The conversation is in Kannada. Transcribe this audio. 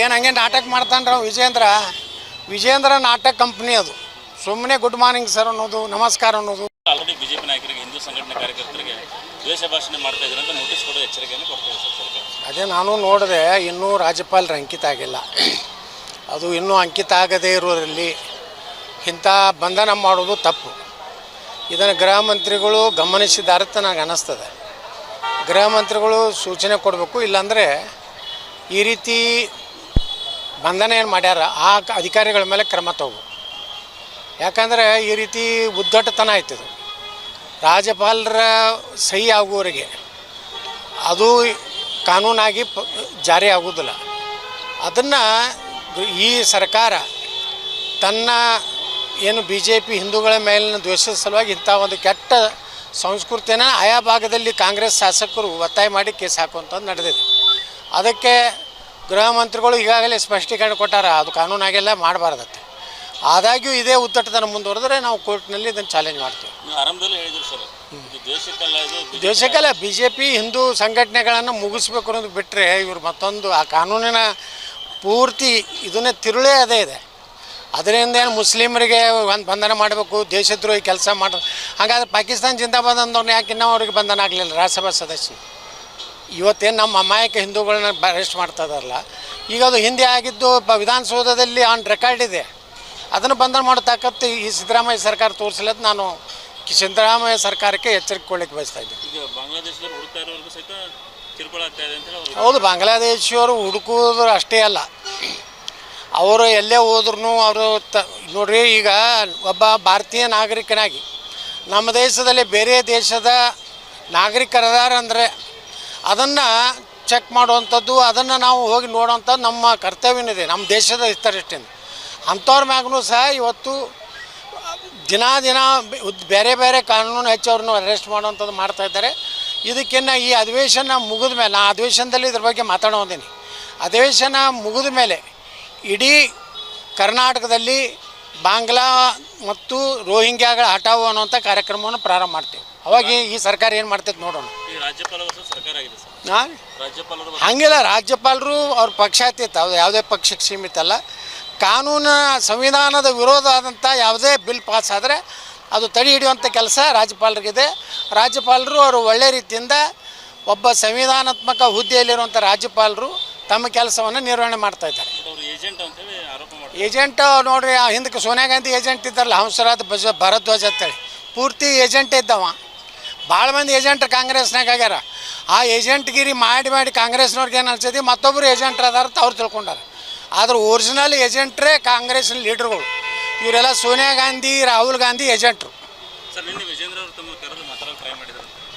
ಏನು ಹಂಗೆ ನಾಟಕ ಮಾಡ್ತಾನ್ರ ವಿಜೇಂದ್ರ ನಾಟಕ ಕಂಪ್ನಿ ಅದು. ಸುಮ್ಮನೆ ಗುಡ್ ಮಾರ್ನಿಂಗ್ ಸರ್ ಅನ್ನೋದು, ನಮಸ್ಕಾರ ಅನ್ನೋದು. ಆಲ್ರೆಡಿ ಬಿಜೆಪಿ ನಾಯಕರಿಗೆ, ಹಿಂದೂ ಸಂಘಟನೆ ಕಾರ್ಯಕರ್ತರಿಗೆ ದ್ವೇಷ ಭಾಷಣೆ ಮಾಡ್ತಾ ಇದ್ದಾರೆ ಅಂತ ನೋಟಿಸ್ ಕೊಡೋ ಎಚ್ಚರಿಕೆಯನ್ನು ಕೊಡ್ತಾ ಇದೆ ಸರ್ ಸರ್ಕಾರ. ಅದೇ ನಾನು ನೋಡಿದೆ, ಇನ್ನೂ ರಾಜ್ಯಪಾಲರು ಅಂಕಿತ ಆಗಿಲ್ಲ. ಅದು ಇನ್ನೂ ಅಂಕಿತ ಆಗದೇ ಇರೋದ್ರಲ್ಲಿ ಇಂಥ ಬಂಧನ ಮಾಡೋದು ತಪ್ಪು. ಇದನ್ನು ಗೃಹ ಮಂತ್ರಿಗಳು ಗಮನಿಸಿದ್ದಾರೆ ಅಂತ ನನಗೆ ಅನ್ನಿಸ್ತದೆ. ಗೃಹ ಮಂತ್ರಿಗಳು ಸೂಚನೆ ಕೊಡಬೇಕು, ಇಲ್ಲಾಂದರೆ ಈ ರೀತಿ ಬಂಧನ ಏನು ಮಾಡ್ಯಾರ ಆ ಅಧಿಕಾರಿಗಳ ಮೇಲೆ ಕ್ರಮ ತಗೋಬೇಕು. ಯಾಕಂದರೆ ಈ ರೀತಿ ಉದ್ದಟತನ ಆಯ್ತದೆ. ರಾಜ್ಯಪಾಲರ ಸಹಿ ಆಗುವವರೆಗೆ ಅದು ಕಾನೂನಾಗಿ ಜಾರಿ ಆಗೋದಿಲ್ಲ. ಅದನ್ನು ಈ ಸರ್ಕಾರ ತನ್ನ ಏನು BJP ಹಿಂದೂಗಳ ಮೇಲಿನ ದ್ವೇಷದ ಸಲುವಾಗಿ ಇಂಥ ಒಂದು ಕೆಟ್ಟ ಸಂಸ್ಕೃತಿಯನ್ನು ಆಯಾ ಭಾಗದಲ್ಲಿ ಕಾಂಗ್ರೆಸ್ ಶಾಸಕರು ಒತ್ತಾಯ ಮಾಡಿ ಕೇಸ್ ಹಾಕುವಂಥದ್ದು ನಡೆದಿದೆ. ಅದಕ್ಕೆ ಗೃಹ ಮಂತ್ರಿಗಳು ಈಗಾಗಲೇ ಸ್ಪಷ್ಟೀಕರಣ ಕೊಟ್ಟಾರ, ಅದು ಕಾನೂನಾಗೆಲ್ಲ ಮಾಡಬಾರ್ದತ್ತೆ. ಆದಾಗ್ಯೂ ಇದೇ ಉದ್ದಟತನ ಮುಂದುವರೆದ್ರೆ ನಾವು ಕೋರ್ಟ್ನಲ್ಲಿ ಇದನ್ನು ಚಾಲೆಂಜ್ ಮಾಡ್ತೀವಿ. ಆರಂಭದಲ್ಲಿ ಹೇಳಿದ್ರು ಸರ್, ದೇಶಕ್ಕೆಲ್ಲ BJP ಹಿಂದೂ ಸಂಘಟನೆಗಳನ್ನು ಮುಗಿಸ್ಬೇಕು ಅನ್ನೋದು ಬಿಟ್ಟರೆ ಇವರು ಮತ್ತೊಂದು ಆ ಕಾನೂನಿನ ಪೂರ್ತಿ ಇದನ್ನೇ ತಿರುಳೇ ಅದೇ ಇದೆ. ಅದರಿಂದ ಏನು ಮುಸ್ಲಿಮರಿಗೆ ಒಂದು ಬಂಧನ ಮಾಡಬೇಕು, ದೇಶದ್ರೋಹಿ ಕೆಲಸ ಮಾಡ. ಹಾಗಾದ್ರೆ ಪಾಕಿಸ್ತಾನ ಜಿಂದಾಬಾದ್ ಅಂದವ್ರನ್ನ ಯಾಕೆ ಇನ್ನೂ ಅವ್ರಿಗೆ ಬಂಧನ ಆಗಲಿಲ್ಲ ರಾಜ್ಯಸಭಾ ಸದಸ್ಯ? ಇವತ್ತೇನು ನಮ್ಮ ಅಮಾಯಕ ಹಿಂದೂಗಳನ್ನ ಅರೆಸ್ಟ್ ಮಾಡ್ತಾ ಇದಾರಲ್ಲ, ಈಗ ಅದು ಹಿಂದೆ ಆಗಿದ್ದು ವಿಧಾನಸೌಧದಲ್ಲಿ ಆನ್ ರೆಕಾರ್ಡ್ ಇದೆ. ಅದನ್ನು ಬಂಧನ ಮಾಡೋ ತಾಕತ್ತು ಈ ಸಿದ್ದರಾಮಯ್ಯ ಸರ್ಕಾರ ತೋರಿಸಲಿದ್ದು ನಾನು ಸಿದ್ದರಾಮಯ್ಯ ಸರ್ಕಾರಕ್ಕೆ ಎಚ್ಚರಿಕೆ ಕೊಡಲಿಕ್ಕೆ ಬಯಸ್ತಾ ಇದ್ದೀನಿ. ಈಗ ಬಾಂಗ್ಲಾದೇಶದಲ್ಲಿ ಹುಡುಕ್ತಾ ಇರೋರ್ಗೂ ಸಹಿತ ಕಿರುಕುಳ ಆಗ್ತಾ ಇದೆ ಅಂತ. ಹೌದು, ಬಾಂಗ್ಲಾದೇಶಿಯವರು ಹುಡುಕುವುದು ಅಷ್ಟೇ ಅಲ್ಲ, ಅವರು ಎಲ್ಲೇ ಹೋದ್ರೂ ಅವರು ನೋಡ್ರಿ, ಈಗ ಒಬ್ಬ ಭಾರತೀಯ ನಾಗರಿಕನಾಗಿ ನಮ್ಮ ದೇಶದಲ್ಲಿ ಬೇರೆ ದೇಶದ ನಾಗರಿಕರದಾರ ಅಂದರೆ ಅದನ್ನು ಚೆಕ್ ಮಾಡುವಂಥದ್ದು, ಅದನ್ನು ನಾವು ಹೋಗಿ ನೋಡುವಂಥದ್ದು ನಮ್ಮ ಕರ್ತವ್ಯನಿದೆ, ನಮ್ಮ ದೇಶದ ಹಿತದೃಷ್ಟಿಯಿಂದ. ಅಂಥವ್ರ ಮ್ಯಾಗೂ ಸಹ ಇವತ್ತು ದಿನ ಬೇರೆ ಬೇರೆ ಕಾನೂನು ಹೆಚ್ಚವ್ರನ್ನ ಅರೆಸ್ಟ್ ಮಾಡುವಂಥದ್ದು ಮಾಡ್ತಾಯಿದ್ದಾರೆ. ಇದಕ್ಕಿನ್ನ ಈ ಅಧಿವೇಶನ ಮುಗಿದ ಮೇಲೆ, ನಾನು ಅಧಿವೇಶನದಲ್ಲಿ ಇದ್ರ ಬಗ್ಗೆ ಮಾತಾಡೋದೀನಿ. ಅಧಿವೇಶನ ಮುಗಿದ ಮೇಲೆ ಇಡೀ ಕರ್ನಾಟಕದಲ್ಲಿ ಬಾಂಗ್ಲಾ ಮತ್ತು ರೋಹಿಂಗ್ಯಾಗಳ ಹಟಾವು ಅನ್ನುವಂಥ ಕಾರ್ಯಕ್ರಮವನ್ನು ಪ್ರಾರಂಭ ಮಾಡ್ತೇವೆ. ಅವಾಗ ಈ ಸರ್ಕಾರ ಏನು ಮಾಡ್ತೈತೆ ನೋಡೋಣ. ಹಾಗಿಲ್ಲ, ರಾಜ್ಯಪಾಲರು ಅವ್ರ ಪಕ್ಷಾತೀತ, ಯಾವುದೇ ಪಕ್ಷಕ್ಕೆ ಸೀಮಿತ ಅಲ್ಲ. ಕಾನೂನು ಸಂವಿಧಾನದ ವಿರೋಧ ಆದಂಥ ಯಾವುದೇ ಬಿಲ್ ಪಾಸ್ ಆದರೆ ಅದು ತಡೆ ಹಿಡಿಯುವಂಥ ಕೆಲಸ ರಾಜ್ಯಪಾಲರಿಗಿದೆ. ರಾಜ್ಯಪಾಲರು ಅವರು ಒಳ್ಳೆ ರೀತಿಯಿಂದ ಒಬ್ಬ ಸಂವಿಧಾನಾತ್ಮಕ ಹುದ್ದೆಯಲ್ಲಿರುವಂಥ ರಾಜ್ಯಪಾಲರು ತಮ್ಮ ಕೆಲಸವನ್ನು ನಿರ್ವಹಣೆ ಮಾಡ್ತಾಯಿದ್ದಾರೆ. ಏಜೆಂಟ್ ನೋಡ್ರಿ, ಹಿಂದಕ್ಕೆ ಸೋನಿಯಾ ಗಾಂಧಿ ಏಜೆಂಟ್ ಇದ್ದಾರಲ್ಲ, ಹಂಸರಾಜ್ ಭರದ್ವಾಜ್ ಅಂತೇಳಿ ಪೂರ್ತಿ ಏಜೆಂಟೇ ಇದ್ದವ. ಭಾಳ ಮಂದಿ ಏಜೆಂಟ್ ಕಾಂಗ್ರೆಸ್ನಾಗ ಆಗ್ಯಾರ. ಆ ಏಜೆಂಟ್ಗಿರಿ ಮಾಡಿ ಕಾಂಗ್ರೆಸ್ನವ್ರಿಗೆ ಏನು ಅನ್ಸತಿ ಮತ್ತೊಬ್ಬರು ಏಜೆಂಟ್ರ್ ಅದಾರ ಅಂತ ಅವ್ರು ತಿಳ್ಕೊಂಡಾರ. ಆದ್ರೆ ಒರಿಜಿನಲ್ ಏಜೆಂಟ್ರೇ ಕಾಂಗ್ರೆಸ್ನ ಲೀಡ್ರುಗಳು. ಇವರೆಲ್ಲ ಸೋನಿಯಾ ಗಾಂಧಿ, ರಾಹುಲ್ ಗಾಂಧಿ ಏಜೆಂಟ್ರು.